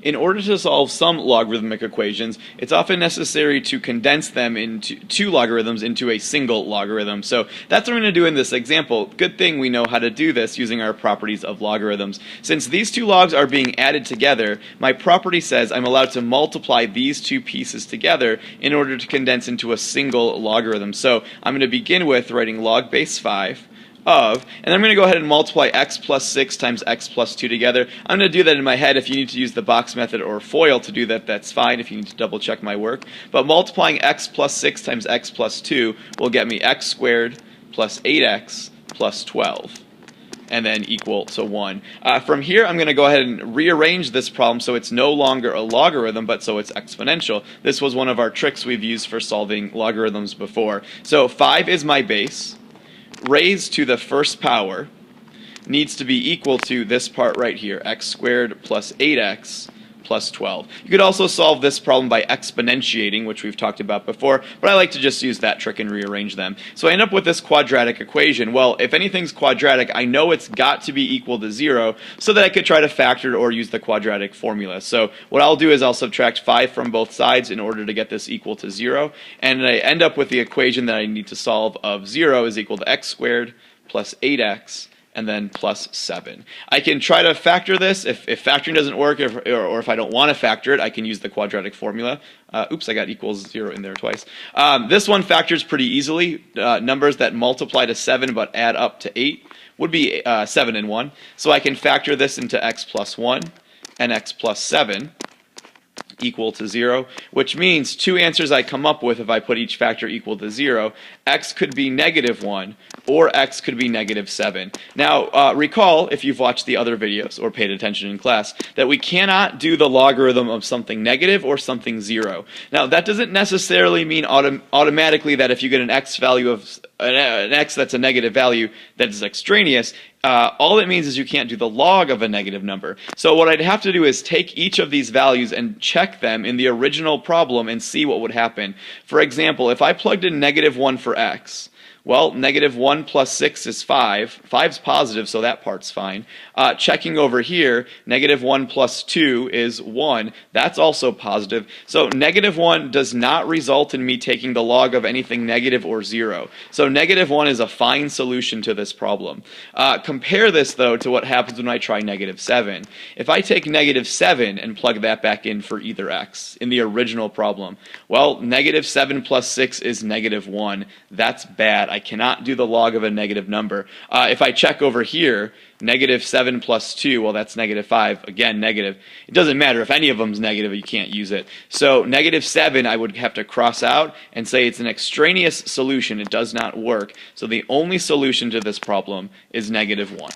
In order to solve some logarithmic equations, it's often necessary to condense them into two logarithms into a single logarithm. So that's what we're going to do in this example. Good thing we know how to do this using our properties of logarithms. Since these two logs are being added together, my property says I'm allowed to multiply these two pieces together in order to condense into a single logarithm. So I'm going to begin with writing log base 5 of, and I'm going to go ahead and multiply x plus 6 times x plus 2 together. I'm going to do that in my head. If you need to use the box method or FOIL to do that, that's fine if you need to double check my work. But multiplying x plus 6 times x plus 2 will get me x squared plus 8x plus 12. And then equal to 1. From here, I'm going to go ahead and rearrange this problem so it's no longer a logarithm, but so it's exponential. This was one of our tricks we've used for solving logarithms before. So 5 is my base. Raised to the first power needs to be equal to this part right here, x squared plus 8x plus 12. You could also solve this problem by exponentiating, which we've talked about before, but I like to just use that trick and rearrange them. So I end up with this quadratic equation. Well, if anything's quadratic, I know it's got to be equal to 0 so that I could try to factor it or use the quadratic formula. So what I'll do is I'll subtract 5 from both sides in order to get this equal to 0, and I end up with the equation that I need to solve of 0 is equal to x squared plus 8x and then plus 7. I can try to factor this. If factoring doesn't work, or if I don't want to factor it, I can use the quadratic formula. Oops, I got equals 0 in there twice. This one factors pretty easily. Numbers that multiply to 7 but add up to 8 would be 7 and 1. So I can factor this into x plus 1 and x plus 7 equal to 0, which means two answers I come up with if I put each factor equal to 0. X could be negative 1 or x could be negative 7. Now recall, if you've watched the other videos or paid attention in class, that we cannot do the logarithm of something negative or something 0. Now that doesn't necessarily mean automatically that if you get an x value of an x that's a negative value that is extraneous. All it means is you can't do the log of a negative number. So what I'd have to do is take each of these values and check them in the original problem and see what would happen. For example, if I plugged in negative 1 for x, well, negative 1 plus 6 is 5. 5's positive, so that part's fine. Checking over here, negative 1 plus 2 is 1. That's also positive. So negative 1 does not result in me taking the log of anything negative or 0. So negative 1 is a fine solution to this problem. Compare this, though, to what happens when I try negative 7. If I take negative 7 and plug that back in for either x in the original problem, well, negative 7 plus 6 is negative 1. That's bad. I cannot do the log of a negative number. If I check over here, negative 7 plus 2, well, that's negative 5. Again, negative. It doesn't matter. If any of them is negative, you can't use it. So negative 7 I would have to cross out and say it's an extraneous solution. It does not work. So the only solution to this problem is negative 1.